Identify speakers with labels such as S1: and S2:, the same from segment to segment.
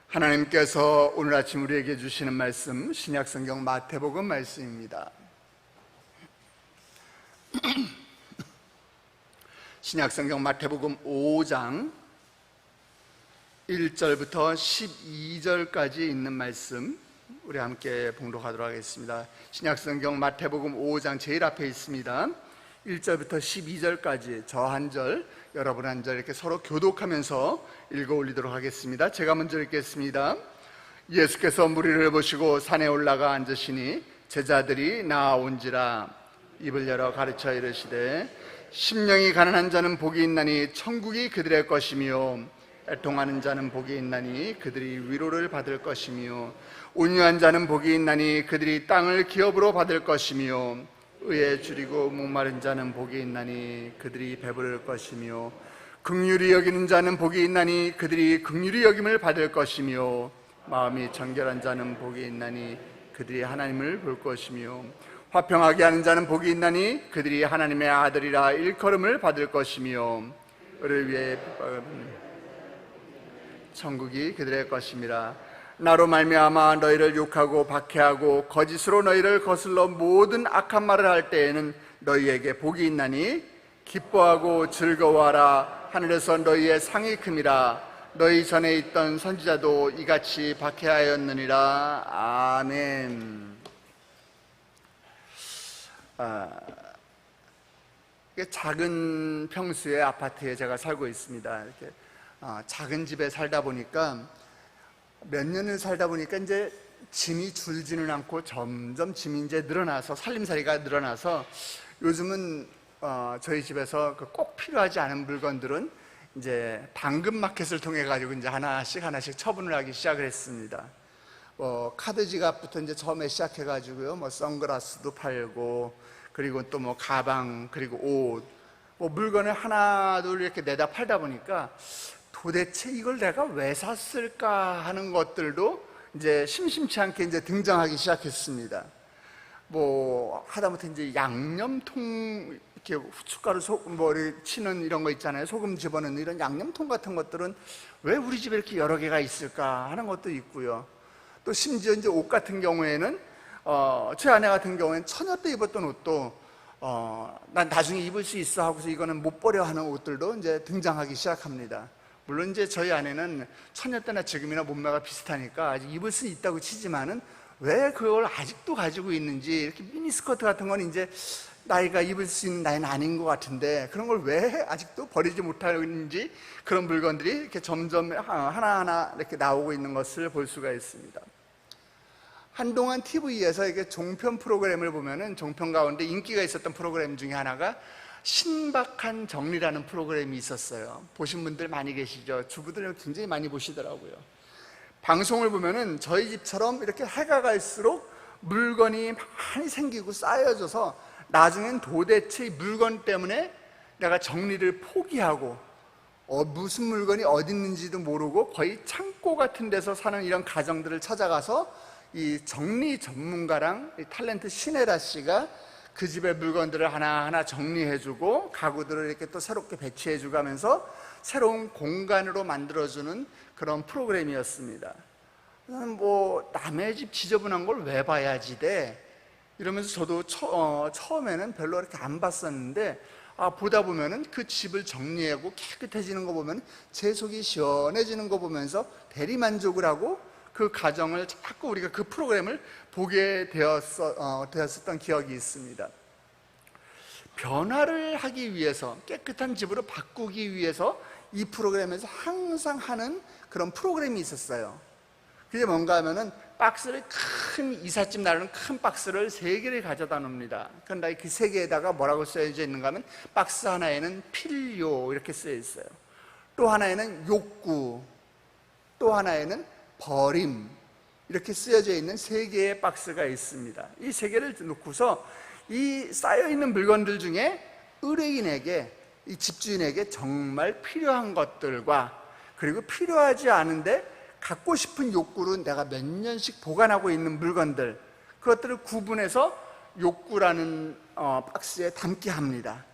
S1: 하나님께서 오늘 아침 우리에게 주시는 말씀, 신약성경 마태복음 말씀입니다. 신약성경 마태복음 5장 1절부터 12절까지 있는 말씀 우리 함께 봉독하도록 하겠습니다. 신약성경 마태복음 5장 제일 앞에 있습니다. 1절부터 12절까지 저 한 절, 여러분 한 절 이렇게 서로 교독하면서 읽어 올리도록 하겠습니다. 제가 먼저 읽겠습니다. 예수께서 무리를 보시고 산에 올라가 앉으시니 제자들이 나아온지라. 입을 열어 가르쳐 이르시되 심령이 가난한 자는 복이 있나니 천국이 그들의 것이며 애통하는 자는 복이 있나니 그들이 위로를 받을 것이며 온유한 자는 복이 있나니 그들이 땅을 기업으로 받을 것이며 의에 줄이고 목마른 자는 복이 있나니 그들이 배부를 것이며 긍휼히 여기는 자는 복이 있나니 그들이 긍휼히 여김을 받을 것이며 마음이 정결한 자는 복이 있나니 그들이 하나님을 볼 것이며 화평하게 하는 자는 복이 있나니 그들이 하나님의 아들이라 일컬음을 받을 것이며 의를 위해 천국이 그들의 것임이라. 나로 말미암아 너희를 욕하고 박해하고 거짓으로 너희를 거슬러 모든 악한 말을 할 때에는 너희에게 복이 있나니 기뻐하고 즐거워하라. 하늘에서 너희의 상이 큼이라. 너희 전에 있던 선지자도 이같이 박해하였느니라. 아멘. 작은 평수의 아파트에 제가 살고 있습니다. 이렇게 작은 집에 살다 보니까 몇 년을 살다 보니까 이제 짐이 줄지는 않고 점점 짐이 이제 늘어나서 살림살이가 늘어나서 요즘은 저희 집에서 꼭 필요하지 않은 물건들은 이제 당근마켓을 통해 가지고 이제 하나씩 처분을 하기 시작을 했습니다. 카드 지갑부터 이제 처음에 시작해 가지고요, 선글라스도 팔고 그리고 또 가방 그리고 옷, 물건을 하나둘 이렇게 내다 팔다 보니까 도대체 이걸 내가 왜 샀을까 하는 것들도 이제 심심치 않게 이제 등장하기 시작했습니다. 하다못해 이제 양념통, 이렇게 후춧가루 이렇게 치는 이런 거 있잖아요. 소금 집어넣는 이런 양념통 같은 것들은 왜 우리 집에 이렇게 여러 개가 있을까 하는 것도 있고요. 또 심지어 이제 옷 같은 경우에는 제 아내 같은 경우에는 처녀 때 입었던 옷도 난 나중에 입을 수 있어 하고서 이거는 못 버려 하는 옷들도 이제 등장하기 시작합니다. 물론 이제 저희 아내는 처녀 때나 지금이나 몸매가 비슷하니까 아직 입을 수 있다고 치지만은 왜 그걸 아직도 가지고 있는지, 이렇게 미니스커트 같은 건 이제 나이가 입을 수 있는 나이는 아닌 것 같은데 그런 걸 왜 아직도 버리지 못하는지, 그런 물건들이 이렇게 점점 하나하나 이렇게 나오고 있는 것을 볼 수가 있습니다. 한동안 TV에서 이게 종편 프로그램을 보면은 종편 가운데 인기가 있었던 프로그램 중에 하나가 신박한 정리라는 프로그램이 있었어요. 보신 분들 많이 계시죠? 주부들 굉장히 많이 보시더라고요. 방송을 보면은 저희 집처럼 이렇게 해가 갈수록 물건이 많이 생기고 쌓여져서 나중엔 도대체 이 물건 때문에 내가 정리를 포기하고 무슨 물건이 어디 있는지도 모르고 거의 창고 같은 데서 사는 이런 가정들을 찾아가서 이 정리 전문가랑 이 탤런트 신혜라 씨가 그 집의 물건들을 하나하나 정리해주고 가구들을 이렇게 또 새롭게 배치해주고 하면서 새로운 공간으로 만들어주는 그런 프로그램이었습니다. 저는 남의 집 지저분한 걸 왜 봐야지 돼? 이러면서 저도 처음에는 별로 이렇게 안 봤었는데 보다 보면은 그 집을 정리하고 깨끗해지는 거 보면 제 속이 시원해지는 거 보면서 대리만족을 하고 그 가정을 자꾸 우리가 그 프로그램을 보게 되었었던 기억이 있습니다. 변화를 하기 위해서, 깨끗한 집으로 바꾸기 위해서 이 프로그램에서 항상 하는 그런 프로그램이 있었어요. 그게 뭔가 하면은 박스를, 큰 이삿짐 나르는 큰 박스를 3개를 가져다 놉니다. 그런데 그 3개에다가 뭐라고 써져 있는가 하면 박스 하나에는 필요 이렇게 쓰여 있어요. 또 하나에는 욕구, 또 하나에는 버림, 이렇게 쓰여져 있는 3개의 박스가 있습니다. 이 3개를 놓고서 이 쌓여있는 물건들 중에 의뢰인에게, 이 집주인에게 정말 필요한 것들과 그리고 필요하지 않은데 갖고 싶은 욕구로 내가 몇 년씩 보관하고 있는 물건들, 그것들을 구분해서 욕구라는 박스에 담게 합니다.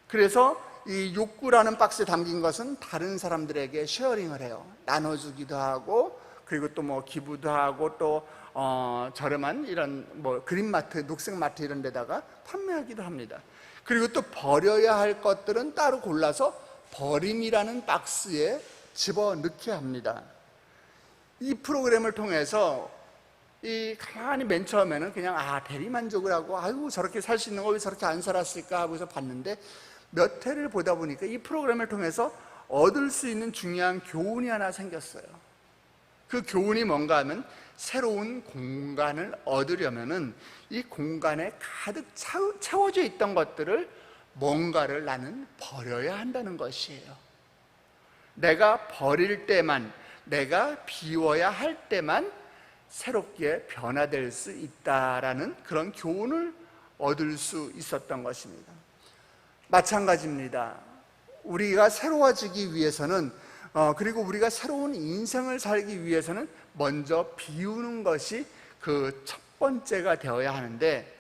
S1: 그래서 이 욕구라는 박스에 담긴 것은 다른 사람들에게 쉐어링을 해요. 나눠주기도 하고 그리고 또 뭐 기부도 하고 또 저렴한 이런 뭐 그린마트, 녹색마트 이런 데다가 판매하기도 합니다. 그리고 또 버려야 할 것들은 따로 골라서 버림이라는 박스에 집어넣게 합니다. 이 프로그램을 통해서 가만히 맨 처음에는 그냥 대리만족을 하고 아이고 저렇게 살 수 있는 거 왜 저렇게 안 살았을까 하고서 봤는데 몇 회를 보다 보니까 이 프로그램을 통해서 얻을 수 있는 중요한 교훈이 하나 생겼어요. 그 교훈이 뭔가 하면 새로운 공간을 얻으려면은 이 공간에 가득 채워져 있던 것들을 뭔가를 나는 버려야 한다는 것이에요. 내가 버릴 때만, 내가 비워야 할 때만 새롭게 변화될 수 있다라는 그런 교훈을 얻을 수 있었던 것입니다. 마찬가지입니다. 우리가 새로워지기 위해서는 그리고 우리가 새로운 인생을 살기 위해서는 먼저 비우는 것이 그 첫 번째가 되어야 하는데,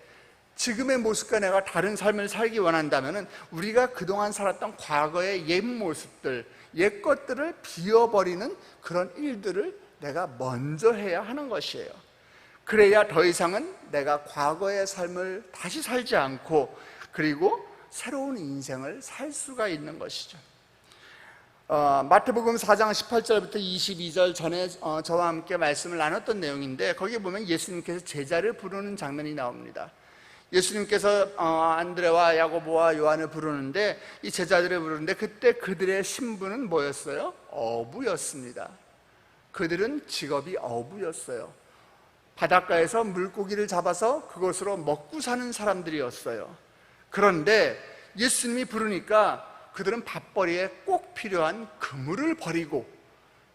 S1: 지금의 모습과 내가 다른 삶을 살기 원한다면 우리가 그동안 살았던 과거의 옛 모습들, 옛 것들을 비워버리는 그런 일들을 내가 먼저 해야 하는 것이에요. 그래야 더 이상은 내가 과거의 삶을 다시 살지 않고 그리고 새로운 인생을 살 수가 있는 것이죠. 마태복음 4장 18절부터 22절 전에 저와 함께 말씀을 나눴던 내용인데, 거기에 보면 예수님께서 제자를 부르는 장면이 나옵니다. 예수님께서 안드레와 야고보와 요한을 부르는데, 이 제자들을 부르는데 그때 그들의 신분은 뭐였어요? 어부였습니다. 그들은 직업이 어부였어요. 바닷가에서 물고기를 잡아서 그것으로 먹고 사는 사람들이었어요. 그런데 예수님이 부르니까 그들은 밥벌이에 꼭 필요한 그물을 버리고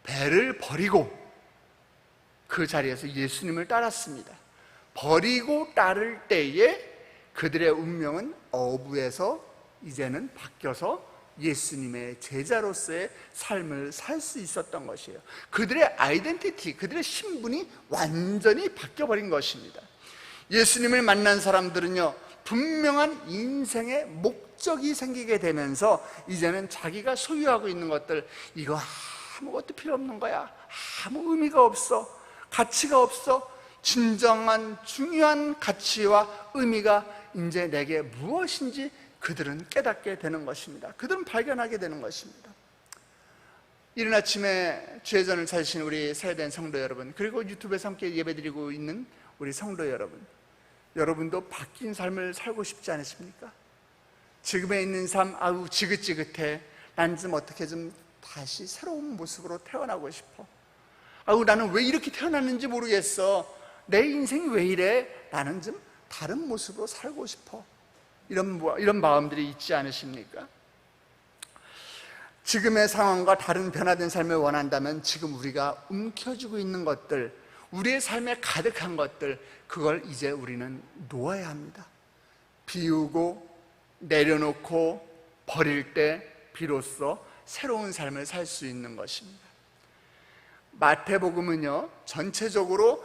S1: 배를 버리고 그 자리에서 예수님을 따랐습니다. 버리고 따를 때에 그들의 운명은 어부에서 이제는 바뀌어서 예수님의 제자로서의 삶을 살 수 있었던 것이에요. 그들의 아이덴티티, 그들의 신분이 완전히 바뀌어버린 것입니다. 예수님을 만난 사람들은요, 분명한 인생의 목적이 생기게 되면서 이제는 자기가 소유하고 있는 것들, 이거 아무것도 필요 없는 거야, 아무 의미가 없어, 가치가 없어, 진정한 중요한 가치와 의미가 이제 내게 무엇인지 그들은 깨닫게 되는 것입니다. 그들은 발견하게 되는 것입니다. 이른 아침에 주의 전을 찾으신 우리 세대된 성도 여러분, 그리고 유튜브에서 함께 예배드리고 있는 우리 성도 여러분, 여러분도 바뀐 삶을 살고 싶지 않으십니까? 지금에 있는 삶, 아우 지긋지긋해, 난 좀 어떻게 좀 다시 새로운 모습으로 태어나고 싶어, 아우 나는 왜 이렇게 태어났는지 모르겠어, 내 인생이 왜 이래, 나는 좀 다른 모습으로 살고 싶어, 이런 마음들이 있지 않으십니까? 지금의 상황과 다른 변화된 삶을 원한다면 지금 우리가 움켜쥐고 있는 것들, 우리의 삶에 가득한 것들, 그걸 이제 우리는 놓아야 합니다. 비우고 내려놓고 버릴 때 비로소 새로운 삶을 살 수 있는 것입니다. 마태복음은요, 전체적으로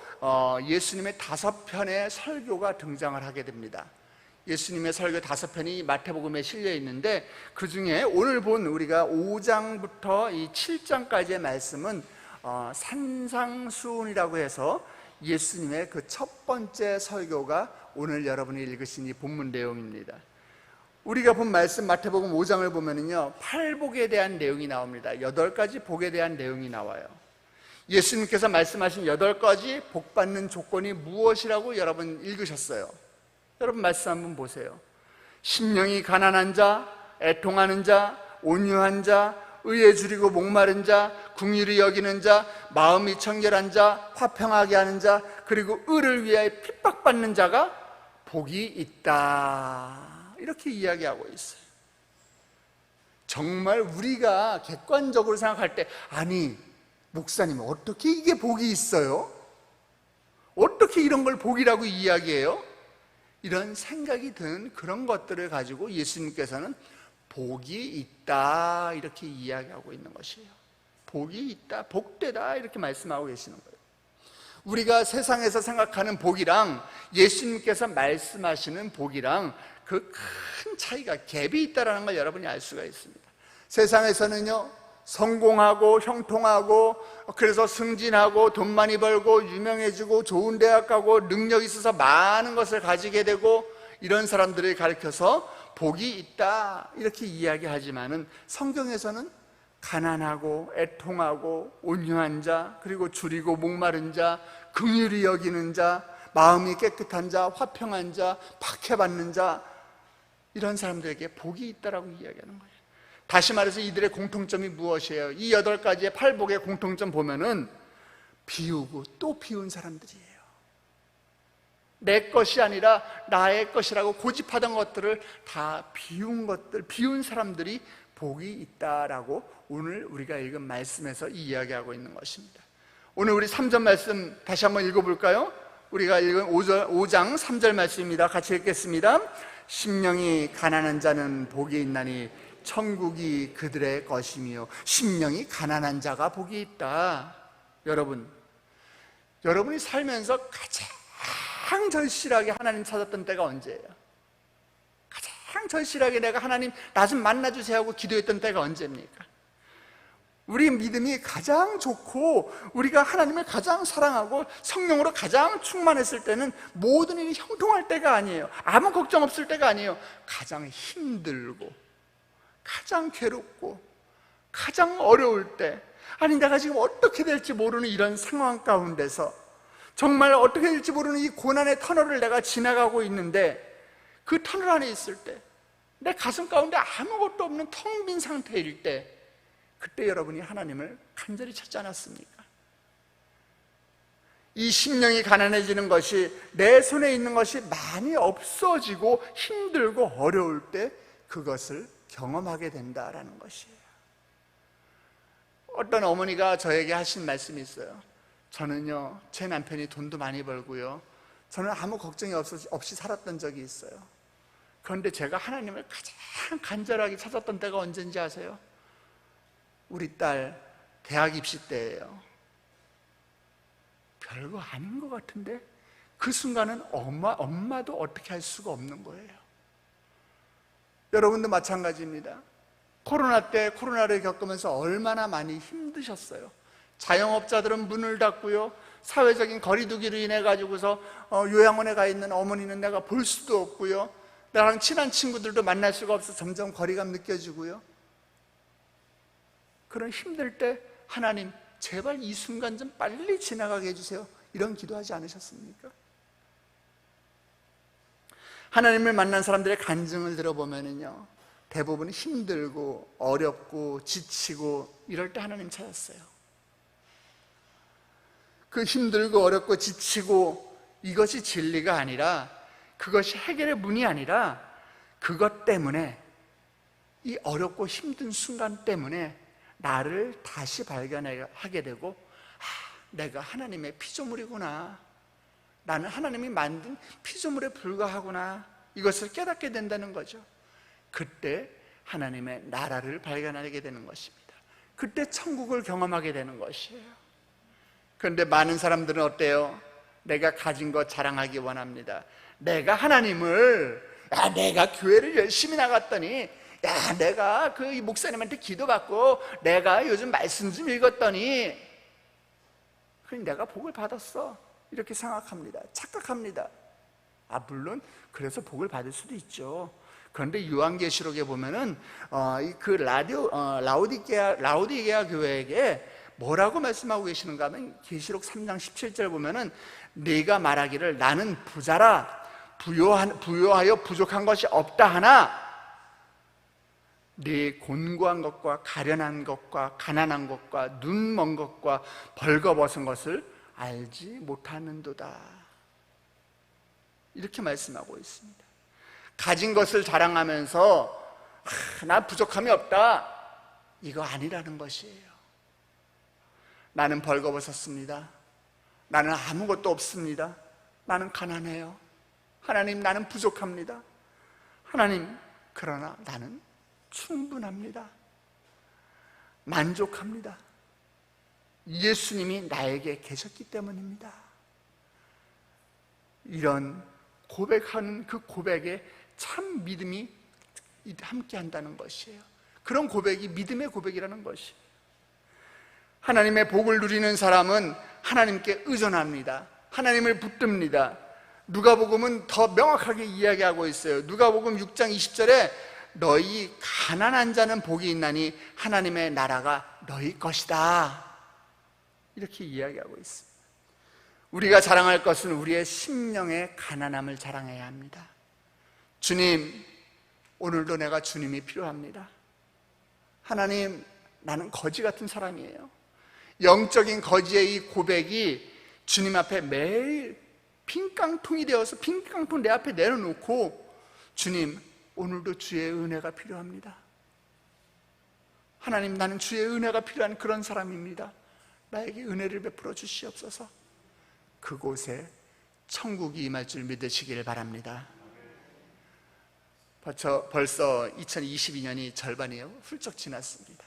S1: 예수님의 5편의 설교가 등장을 하게 됩니다. 예수님의 설교 5편이 마태복음에 실려 있는데, 그 중에 오늘 본 우리가 5장부터 이 7장까지의 말씀은 산상수훈이라고 해서 예수님의 그 첫 번째 설교가 오늘 여러분이 읽으신 이 본문 내용입니다. 우리가 본 말씀 마태복음 5장을 보면은요, 팔복에 대한 내용이 나옵니다. 8가지 복에 대한 내용이 나와요. 예수님께서 말씀하신 8가지 복 받는 조건이 무엇이라고 여러분 읽으셨어요? 여러분 말씀 한번 보세요. 심령이 가난한 자, 애통하는 자, 온유한 자, 의에 줄이고 목마른 자, 긍휼히 여기는 자, 마음이 청결한 자, 화평하게 하는 자, 그리고 의를 위하여 핍박받는 자가 복이 있다, 이렇게 이야기하고 있어요. 정말 우리가 객관적으로 생각할 때, 아니 목사님 어떻게 이게 복이 있어요? 어떻게 이런 걸 복이라고 이야기해요? 이런 생각이 드는 그런 것들을 가지고 예수님께서는 복이 있다, 이렇게 이야기하고 있는 것이에요. 복이 있다, 복되다, 이렇게 말씀하고 계시는 거예요. 우리가 세상에서 생각하는 복이랑 예수님께서 말씀하시는 복이랑 그 큰 차이가, 갭이 있다는 걸 여러분이 알 수가 있습니다. 세상에서는요, 성공하고 형통하고 그래서 승진하고 돈 많이 벌고 유명해지고 좋은 대학 가고 능력 있어서 많은 것을 가지게 되고 이런 사람들을 가리켜서 복이 있다 이렇게 이야기하지만은 성경에서는 가난하고 애통하고 온유한 자, 그리고 줄이고 목마른 자, 긍휼히 여기는 자, 마음이 깨끗한 자, 화평한 자, 박해받는 자, 이런 사람들에게 복이 있다라고 이야기하는 거예요. 다시 말해서 이들의 공통점이 무엇이에요? 이 8가지의 팔복의 공통점 보면은 비우고 또 비운 사람들이에요. 내 것이 아니라 나의 것이라고 고집하던 것들을 다 비운 것들, 비운 사람들이 복이 있다라고 오늘 우리가 읽은 말씀에서 이야기하고 있는 것입니다. 오늘 우리 3절 말씀 다시 한번 읽어볼까요? 우리가 읽은 5장 3절 말씀입니다. 같이 읽겠습니다. 심령이 가난한 자는 복이 있나니 천국이 그들의 것이며. 심령이 가난한 자가 복이 있다. 여러분이 살면서 가장 절실하게 하나님 찾았던 때가 언제예요? 가장 절실하게 내가 하나님 나 좀 만나주세요 하고 기도했던 때가 언제입니까? 우리 믿음이 가장 좋고 우리가 하나님을 가장 사랑하고 성령으로 가장 충만했을 때는 모든 일이 형통할 때가 아니에요. 아무 걱정 없을 때가 아니에요. 가장 힘들고 가장 괴롭고 가장 어려울 때, 아니 내가 지금 어떻게 될지 모르는 이런 상황 가운데서 정말 어떻게 될지 모르는 이 고난의 터널을 내가 지나가고 있는데, 그 터널 안에 있을 때 내 가슴 가운데 아무것도 없는 텅 빈 상태일 때, 그때 여러분이 하나님을 간절히 찾지 않았습니까? 이 심령이 가난해지는 것이, 내 손에 있는 것이 많이 없어지고 힘들고 어려울 때 그것을 경험하게 된다라는 것이에요. 어떤 어머니가 저에게 하신 말씀이 있어요. 저는요, 제 남편이 돈도 많이 벌고요, 저는 아무 걱정이 없이 살았던 적이 있어요. 그런데 제가 하나님을 가장 간절하게 찾았던 때가 언제인지 아세요? 우리 딸 대학 입시 때예요. 별거 아닌 것 같은데 그 순간은 엄마도 어떻게 할 수가 없는 거예요. 여러분도 마찬가지입니다. 코로나 때 코로나를 겪으면서 얼마나 많이 힘드셨어요. 자영업자들은 문을 닫고요, 사회적인 거리두기로 인해 가지고서 요양원에 가 있는 어머니는 내가 볼 수도 없고요, 나랑 친한 친구들도 만날 수가 없어 점점 거리감 느껴지고요. 그런 힘들 때 하나님 제발 이 순간 좀 빨리 지나가게 해주세요, 이런 기도하지 않으셨습니까? 하나님을 만난 사람들의 간증을 들어보면은요, 대부분 힘들고 어렵고 지치고 이럴 때 하나님 찾았어요. 그 힘들고 어렵고 지치고 이것이 진리가 아니라, 그것이 해결의 문이 아니라, 그것 때문에, 이 어렵고 힘든 순간 때문에 나를 다시 발견하게 되고, 내가 하나님의 피조물이구나, 나는 하나님이 만든 피조물에 불과하구나, 이것을 깨닫게 된다는 거죠. 그때 하나님의 나라를 발견하게 되는 것입니다. 그때 천국을 경험하게 되는 것이에요. 그런데 많은 사람들은 어때요? 내가 가진 것 자랑하기 원합니다. 내가 하나님을, 내가 교회를 열심히 나갔더니, 내가 그 목사님한테 기도받고 내가 요즘 말씀 좀 읽었더니 내가 복을 받았어, 이렇게 생각합니다. 착각합니다. 물론 그래서 복을 받을 수도 있죠. 그런데 요한계시록에 보면은 그 라우디게아 교회에게 뭐라고 말씀하고 계시는가 하면, 계시록 3장 17절 보면은 네가 말하기를 나는 부자라, 부요하여 부족한 것이 없다 하나 네 곤고한 것과 가련한 것과 가난한 것과 눈먼 것과 벌거벗은 것을 알지 못하는도다, 이렇게 말씀하고 있습니다. 가진 것을 자랑하면서 난 부족함이 없다, 이거 아니라는 것이에요. 나는 벌거벗었습니다. 나는 아무것도 없습니다. 나는 가난해요. 하나님, 나는 부족합니다. 하나님, 그러나 나는 충분합니다. 만족합니다. 예수님이 나에게 계셨기 때문입니다. 이런 고백하는 그 고백에 참 믿음이 함께 한다는 것이에요. 그런 고백이 믿음의 고백이라는 것이에요. 하나님의 복을 누리는 사람은 하나님께 의존합니다. 하나님을 붙듭니다. 누가복음은 더 명확하게 이야기하고 있어요. 누가복음 6장 20절에 너희 가난한 자는 복이 있나니 하나님의 나라가 너희 것이다, 이렇게 이야기하고 있습니다. 우리가 자랑할 것은 우리의 심령의 가난함을 자랑해야 합니다. 주님, 오늘도 내가 주님이 필요합니다. 하나님, 나는 거지 같은 사람이에요. 영적인 거지의 이 고백이 주님 앞에 매일 빈 깡통이 되어서 빈 깡통 내 앞에 내려놓고, 주님, 오늘도 주의 은혜가 필요합니다. 하나님, 나는 주의 은혜가 필요한 그런 사람입니다. 나에게 은혜를 베풀어 주시옵소서. 그곳에 천국이 임할 줄 믿으시길 바랍니다. 벌써 2022년이 절반이 훌쩍 지났습니다.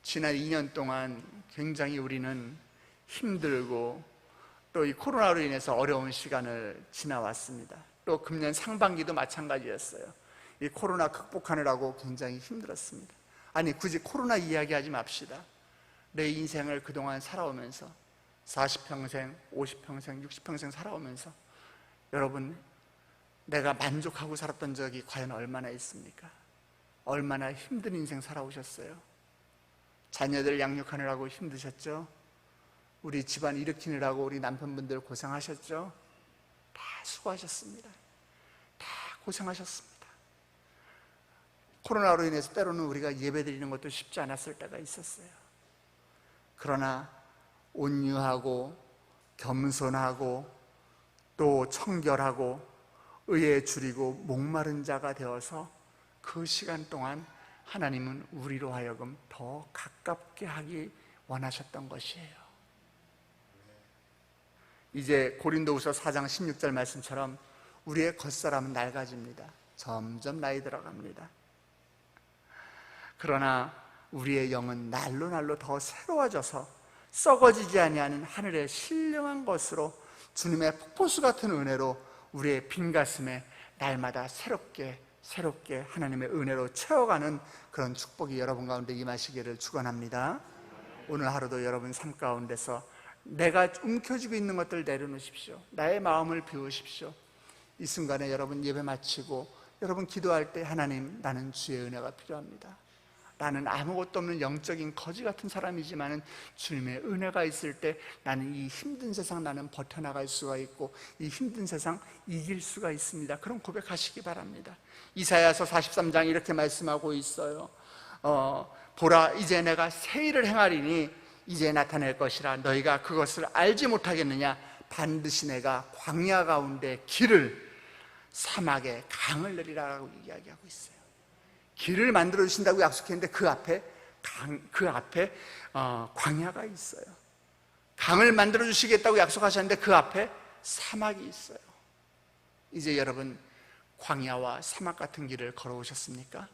S1: 지난 2년 동안 굉장히 우리는 힘들고 또 이 코로나로 인해서 어려운 시간을 지나왔습니다. 또 금년 상반기도 마찬가지였어요. 이 코로나 극복하느라고 굉장히 힘들었습니다. 아니, 굳이 코로나 이야기하지 맙시다. 내 인생을 그동안 살아오면서 40평생, 50평생, 60평생 살아오면서 여러분, 내가 만족하고 살았던 적이 과연 얼마나 있습니까? 얼마나 힘든 인생 살아오셨어요? 자녀들 양육하느라고 힘드셨죠? 우리 집안 일으키느라고 우리 남편분들 고생하셨죠? 다 수고하셨습니다. 다 고생하셨습니다. 코로나로 인해서 때로는 우리가 예배드리는 것도 쉽지 않았을 때가 있었어요. 그러나 온유하고 겸손하고 또 청결하고 의에 줄이고 목마른 자가 되어서 그 시간 동안 하나님은 우리로 하여금 더 가깝게 하기 원하셨던 것이에요. 이제 고린도후서 4장 16절 말씀처럼 우리의 겉사람은 낡아집니다. 점점 나이 들어갑니다. 그러나 우리의 영은 날로 날로 더 새로워져서 썩어지지 아니하는 하늘의 신령한 것으로 주님의 폭포수 같은 은혜로 우리의 빈 가슴에 날마다 새롭게 하나님의 은혜로 채워가는 그런 축복이 여러분 가운데 임하시기를 축원합니다. 오늘 하루도 여러분 삶 가운데서 내가 움켜쥐고 있는 것들 내려놓으십시오. 나의 마음을 비우십시오. 이 순간에 여러분 예배 마치고 여러분 기도할 때, 하나님, 나는 주의 은혜가 필요합니다. 나는 아무것도 없는 영적인 거지 같은 사람이지만 주님의 은혜가 있을 때 나는 이 힘든 세상 나는 버텨나갈 수가 있고 이 힘든 세상 이길 수가 있습니다. 그런 고백하시기 바랍니다. 이사야서 43장 이렇게 말씀하고 있어요. 보라, 이제 내가 새 일을 행하리니 이제 나타낼 것이라 너희가 그것을 알지 못하겠느냐. 반드시 내가 광야 가운데 길을, 사막에 강을 내리라고 이야기하고 있어요. 길을 만들어 주신다고 약속했는데 그 앞에 광야가 있어요. 강을 만들어 주시겠다고 약속하셨는데 그 앞에 사막이 있어요. 이제 여러분 광야와 사막 같은 길을 걸어오셨습니까?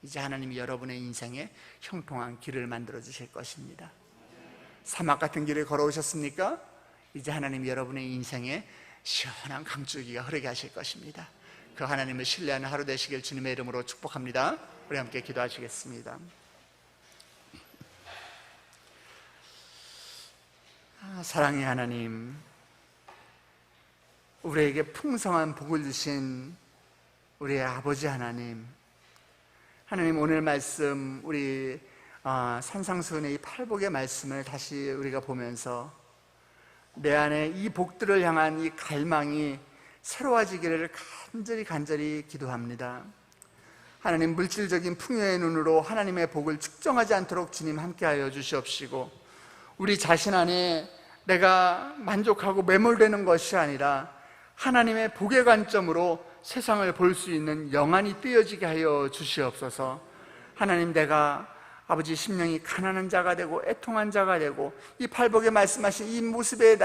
S1: 이제 하나님이 여러분의 인생에 형통한 길을 만들어 주실 것입니다. 사막 같은 길을 걸어오셨습니까? 이제 하나님이 여러분의 인생에 시원한 강줄기가 흐르게 하실 것입니다. 그 하나님을 신뢰하는 하루 되시길 주님의 이름으로 축복합니다. 우리 함께 기도하시겠습니다. 사랑의 하나님, 우리에게 풍성한 복을 주신 우리의 아버지 하나님, 오늘 말씀 우리 산상수훈의 이 팔복의 말씀을 다시 우리가 보면서 내 안에 이 복들을 향한 이 갈망이 새로워지기를 간절히 기도합니다. 하나님, 물질적인 풍요의 눈으로 하나님의 복을 측정하지 않도록 주님 함께하여 주시옵시고, 우리 자신 안에 내가 만족하고 매몰되는 것이 아니라 하나님의 복의 관점으로 세상을 볼 수 있는 영안이 뜨여지게 하여 주시옵소서. 하나님, 내가 아버지 심령이 가난한 자가 되고 애통한 자가 되고 이 팔복에 말씀하신 이 모습이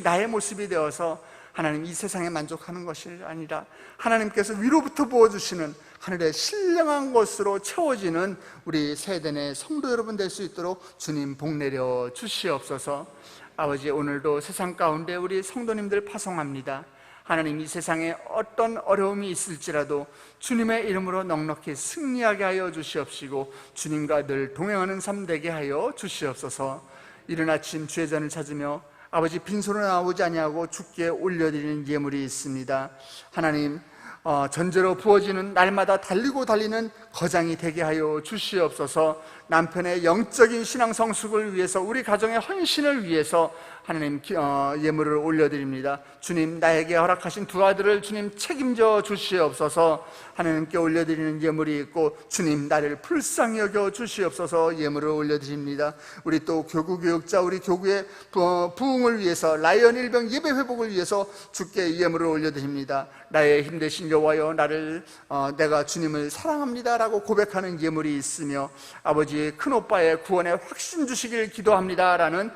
S1: 나의 모습이 되어서 하나님, 이 세상에 만족하는 것이 아니라 하나님께서 위로부터 부어주시는 하늘의 신령한 것으로 채워지는 우리 세대의 성도 여러분 될 수 있도록 주님 복 내려 주시옵소서. 아버지, 오늘도 세상 가운데 우리 성도님들 파송합니다. 하나님, 이 세상에 어떤 어려움이 있을지라도 주님의 이름으로 넉넉히 승리하게 하여 주시옵시고 주님과 늘 동행하는 삶 되게 하여 주시옵소서. 이른 아침 주의 전을 찾으며 아버지 빈손으로 나오지 아니하고 주께 올려드리는 예물이 있습니다. 하나님, 전제로 부어지는 날마다 달리는 거장이 되게 하여 주시옵소서. 남편의 영적인 신앙 성숙을 위해서, 우리 가정의 헌신을 위해서 하나님 예물을 올려드립니다. 주님, 나에게 허락하신 두 아들을 주님 책임져 주시옵소서. 하나님께 올려드리는 예물이 있고 주님, 나를 불쌍히 여겨 주시옵소서. 예물을 올려드립니다. 우리 또 교구 교육자, 우리 교구의 부흥을 위해서, 라이언 일병 예배 회복을 위해서 주께 예물을 올려드립니다. 나의 힘 대신 여호와여, 내가 주님을 사랑합니다 라고 고백하는 예물이 있으며, 아버지 큰오빠의 구원에 확신 주시길 기도합니다 라는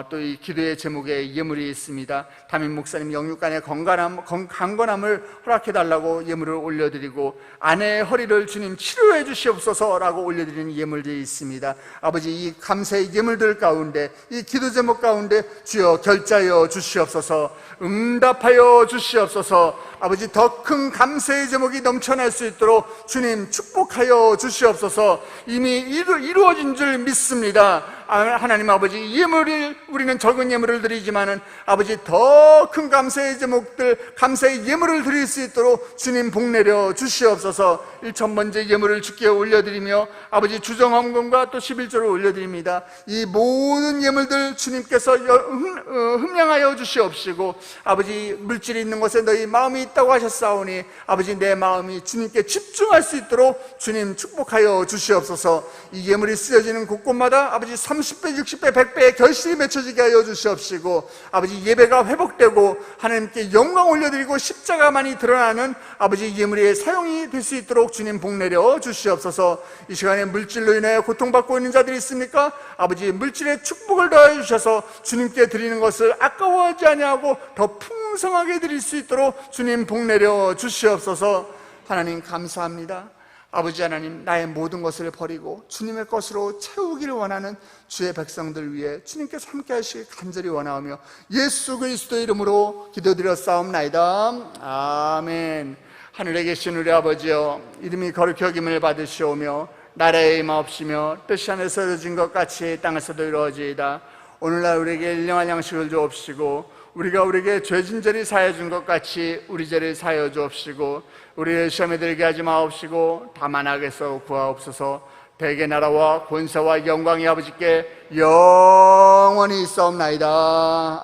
S1: 또 이 기도의 제목에 예물이 있습니다. 담임 목사님 영육간의 강건함을 허락해달라고 예물을 올려드리고, 아내의 허리를 주님 치료해 주시옵소서 라고 올려드리는 예물들이 있습니다. 아버지, 이 감사의 예물들 가운데, 이 기도 제목 가운데 주여 결자여 주시옵소서, 응답하여 주시옵소서. 아버지, 더 큰 감사의 제목이 넘쳐날 수 있도록 주님 축복하여 주시옵소서. 이미 이루어진 줄 믿습니다. 하나님 아버지, 예물을, 우리는 적은 예물을 드리지만은 아버지 더 큰 감사의 제목들, 감사의 예물을 드릴 수 있도록 주님 복내려 주시옵소서. 1,000번째 예물을 주께 올려드리며 아버지 주정헌금과 또 11조를 올려드립니다. 이 모든 예물들 주님께서 흠량하여 주시옵시고, 아버지 물질이 있는 곳에 너희 마음이 있다고 하셨사오니 아버지 내 마음이 주님께 집중할 수 있도록 주님 축복하여 주시옵소서. 이 예물이 쓰여지는 곳곳마다 아버지 30배, 60배, 100배의 결실이 맺혀지게 하여 주시옵시고, 아버지 예배가 회복되고 하나님께 영광 올려드리고 십자가만이 드러나는 아버지 예물의 사용이 될 수 있도록 주님 복내려 주시옵소서. 이 시간에 물질로 인해 고통받고 있는 자들이 있습니까? 아버지 물질의 축복을 더해 주셔서 주님께 드리는 것을 아까워하지 아니하고 더 풍성하게 드릴 수 있도록 주님 복내려 주시옵소서. 하나님 감사합니다. 아버지 하나님, 나의 모든 것을 버리고 주님의 것으로 채우기를 원하는 주의 백성들 위해 주님께서 함께 하시길 간절히 원하오며 예수 그리스도의 이름으로 기도드렸사옵나이다. 아멘. 하늘에 계신 우리 아버지여, 이름이 거룩히 여김을 받으시오며 나라의 임하옵시며 뜻이 하늘에서 이루어진 것 같이 땅에서도 이루어지이다. 오늘날 우리에게 일용할 양식을 주옵시고, 우리가 우리에게 죄진죄를 사하여 준 것 같이 우리 죄를 사하여 주옵시고, 우리를 시험에 들게 하지 마옵시고 다만 악에서 구하옵소서. 대개 나라와 권세와 영광이 아버지께 영원히 있사옵나이다.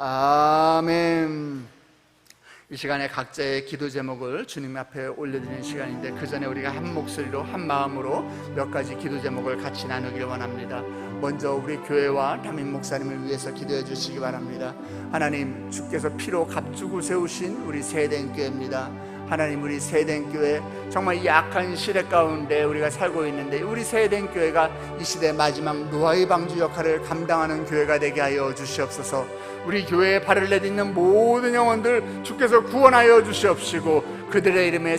S1: 아멘. 이 시간에 각자의 기도 제목을 주님 앞에 올려드리는 시간인데, 그 전에 우리가 한 목소리로 한 마음으로 몇 가지 기도 제목을 같이 나누길 원합니다. 먼저 우리 교회와 담임 목사님을 위해서 기도해 주시기 바랍니다. 하나님, 주께서 피로 값주고 세우신 우리 세된 교회입니다. 하나님, 우리 세된 교회 정말 이 악한 시대 가운데 우리가 살고 있는데, 우리 세된 교회가 이 시대 마지막 노아의 방주 역할을 감당하는 교회가 되게 하여 주시옵소서. 우리 교회에 발을 내딛는 모든 영혼들 주께서 구원하여 주시옵시고, 그들의 이름이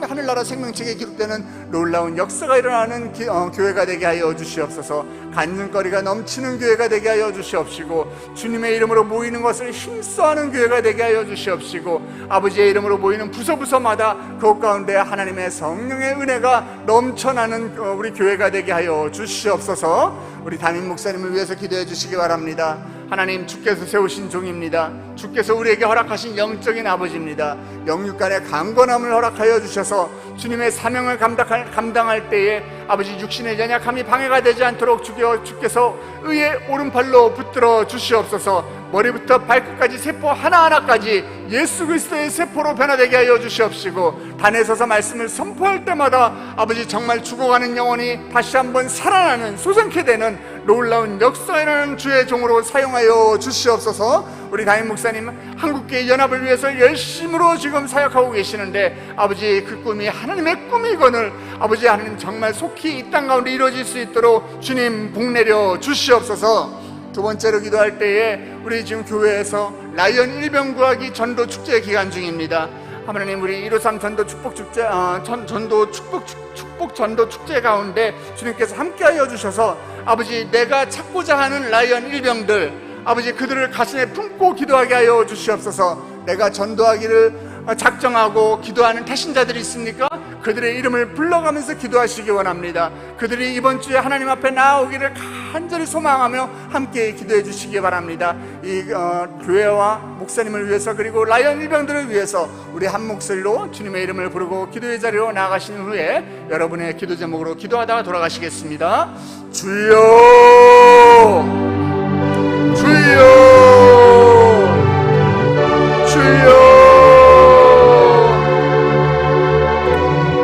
S1: 하늘나라 생명책에 기록되는 놀라운 역사가 일어나는 교회가 되게 하여 주시옵소서. 간증거리가 넘치는 교회가 되게 하여 주시옵시고, 주님의 이름으로 모이는 것을 힘써하는 교회가 되게 하여 주시옵시고, 아버지의 이름으로 모이는 부서부서마다 그곳 가운데 하나님의 성령의 은혜가 넘쳐나는 우리 교회가 되게 하여 주시옵소서. 우리 담임 목사님을 위해서 기도해 주시기 바랍니다. 하나님, 주께서 세우신 종입니다. 주께서 우리에게 허락하신 영적인 아버지입니다. 영육간의 강건함을 허락하여 주셔서 주님의 사명을 감당할 때에 아버지 육신의 연약함이 방해가 되지 않도록 주께서 의의 오른팔로 붙들어 주시옵소서. 머리부터 발끝까지 세포 하나하나까지 예수 그리스도의 세포로 변화되게 하여 주시옵시고, 단에 서서 말씀을 선포할 때마다 아버지 정말 죽어가는 영혼이 다시 한번 살아나는, 솟아나게 되는 놀라운 역사가 일어나는 주의 종으로 사용하여 주시옵소서. 우리 담임 목사님 한국교회 연합을 위해서 열심으로 지금 사역하고 계시는데, 아버지 그 꿈이 하나님의 꿈이거늘 아버지 하나님 정말 속히 이 땅 가운데 이루어질 수 있도록 주님 복내려 주시옵소서. 두 번째로 기도할 때에 우리 지금 교회에서 라이언 일병 구하기 전도 축제 기간 중입니다. 하나님, 우리 153 전도 축복 축제, 축복 전도 축제 가운데 주님께서 함께하여 주셔서 아버지 내가 찾고자 하는 라이언 일병들, 아버지 그들을 가슴에 품고 기도하게 하여 주시옵소서. 내가 전도하기를 작정하고 기도하는 태신자들이 있습니까? 그들의 이름을 불러가면서 기도하시기 원합니다. 그들이 이번 주에 하나님 앞에 나오기를 간절히 소망하며 함께 기도해 주시기 바랍니다. 이 교회와 목사님을 위해서, 그리고 라이언 일병들을 위해서 우리 한 목소리로 주님의 이름을 부르고 기도의 자리로 나아가신 후에 여러분의 기도 제목으로 기도하다가 돌아가시겠습니다. 주여, 주여, 주여.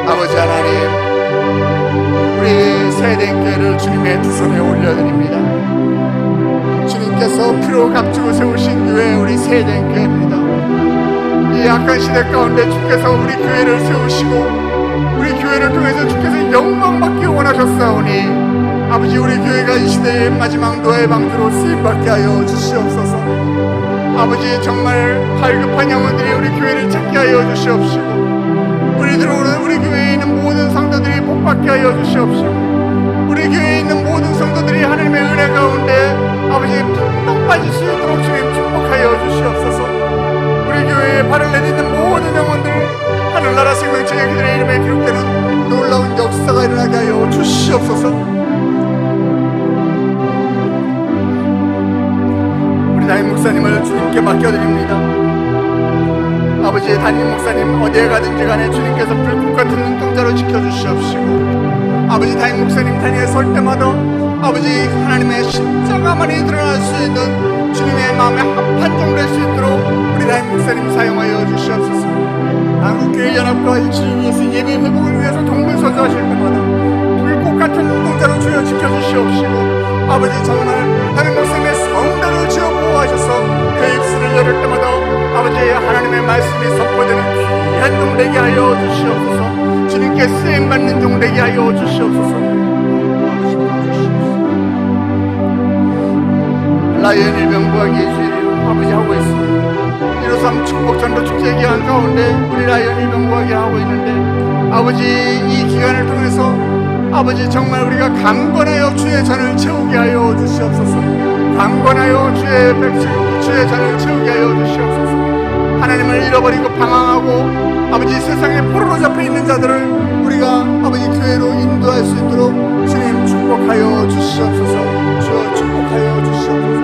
S1: 아버지 하나님, 우리 세대교회를 주님의 두 손에 올려드립니다. 주님께서 피로 값주고 세우신 교회, 우리 세대교회입니다. 이 악한 시대 가운데 주께서 우리 교회를 세우시고 우리 교회를 통해서 주께서 영광 받기 원하셨사오니 아버지, 우리 교회가 이 시대의 마지막 노예 방주로 쓰임받게 하여 주시옵소서. 아버지, 정말 발급한 영혼들이 우리 교회를 찾게 하여 주시옵시고 우리 들어오는 우리 교회에 있는 모든 성도들이 복받게 하여 주시옵시고 우리 교회에 있는 모든 성도들이 하나님의 은혜 가운데 아버지 풍덩 빠질 수 있도록 주님 축복하여 주시옵소서. 우리 교회에 발을 내딛는 모든 영혼들, 하늘나라 생명체의 그들의 이름에 기록되는 놀라운 역사가 일어나게 하여 주시옵소서. 우리 담임 목사님을 주님께 맡겨드립니다. 아버지, 담임 목사님 어디에 가든지 간에 주님께서 불꽃 같은 눈동자로 지켜주시옵시고 아버지, 담임 목사님 단위에 설 때마다 아버지 하나님의 십자가만이 드러날 수 있는 주님의 마음에 한정될 수 있도록 우리 담임 목사님 사용하여 주시옵소서. 한국교회연합과 일치를 위해서, 예배 회복을 위해서 동문서주하실 때마다 불꽃 같은 눈동자로 주여 지켜주시옵시고 아버지, 정말 담임 목사님의 성대로 지어 보호하셔서 그 입술을 열을 때마다 아버지 하나님의 말씀이 선포되는 귀한 종 되게 하여 주시옵소서. 주님께 쓰임받는 종 되게 하여 주시옵소서. 라이언 일병부와 예수를 아버지 하고 있습니다. 153 축복 전도 축제 기간 가운데 우리 라이언 일병부와 하고 있는데 아버지, 이 기간을 통해서 아버지 정말 우리가 강건하여 주의 잔을 채우게 하여 주시옵소서. 강건하여 주의 잔을 채우게 하여 주시옵소서. 하나님을 잃어버리고 방황하고 아버지 세상에 포로로 잡혀있는 자들을 우리가 아버지 교회로 인도할 수 있도록 주님 축복하여 주시옵소서. 주여 축복하여 주시옵소서.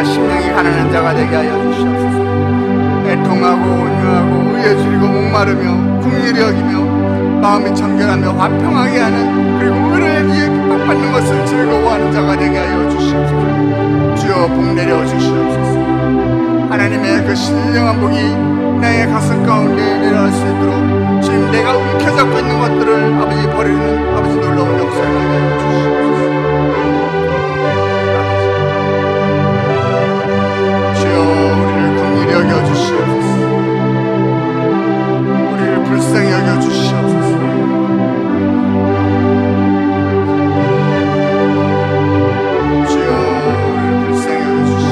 S1: 심령이 가난한 자가 되게 하여 주시옵소서. 애통하고 온유하고 의에 줄이고 목마르며 긍휼히 여기며 마음이 청결하며 화평하게 하는, 그리고 은혜에 위해 핍박받는 것을 즐거워하는 자가 되게 하여 주시옵소서. 주여 복 내려 주시옵소서. 하나님의 그 신령한 복이 나의 가슴 가운데 내려갈 수 있도록 주님, 내가 움켜잡고 있는 것들을 아버지 버리는 아버지 놀라운 역사를 하여 주시옵소서. 우리를 긍휼히 여겨주시옵소서. 우리를 불쌍히 여겨주시옵소서. 주여, 우리를 불쌍히 여겨주시옵소서.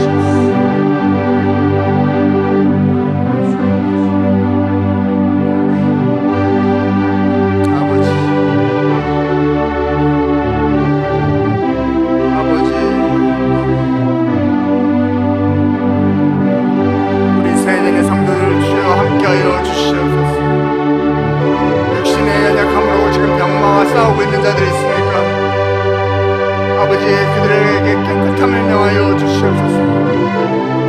S1: 싸우고 있는 자들이 있습니까? 아버지, 그들에게 깨끗함을 명하여 주시옵소서.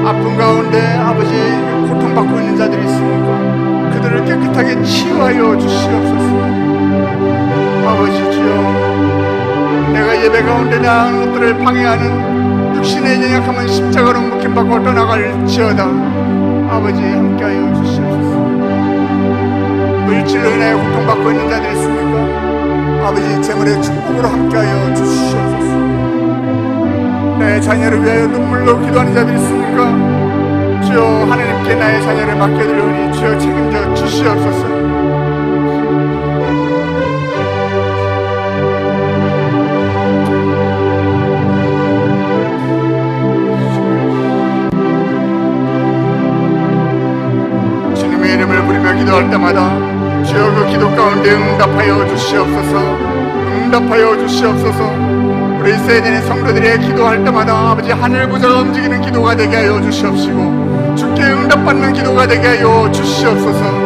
S1: 아픈 가운데 아버지 고통받고 있는 자들이 있습니까? 그들을 깨끗하게 치유하여 주시옵소서. 아버지 주여, 내가 예배 가운데 나아가는 것들을 방해하는 육신의 연약함은 십자가로 묶임받고 떠나갈지어다. 아버지 함께하여 주시옵소서. 물질로 인하여 고통받고 있는 자들이 있습니까? 아버지 재물의 축복으로 함께하여 주시옵소서. 내 자녀를 위하여 눈물로 기도하는 자들이 있습니까? 주여, 하나님께 나의 자녀를 맡겨드리오니 주여 책임져 주시옵소서. 가운데 응답하여 주시옵소서. 응답하여 주시옵소서. 우리 있어야 되는 성도들의 기도할 때마다 아버지 하늘 보좌가 움직이는 기도가 되게 하여 주시옵시고 주께 응답받는 기도가 되게 하여 주시옵소서.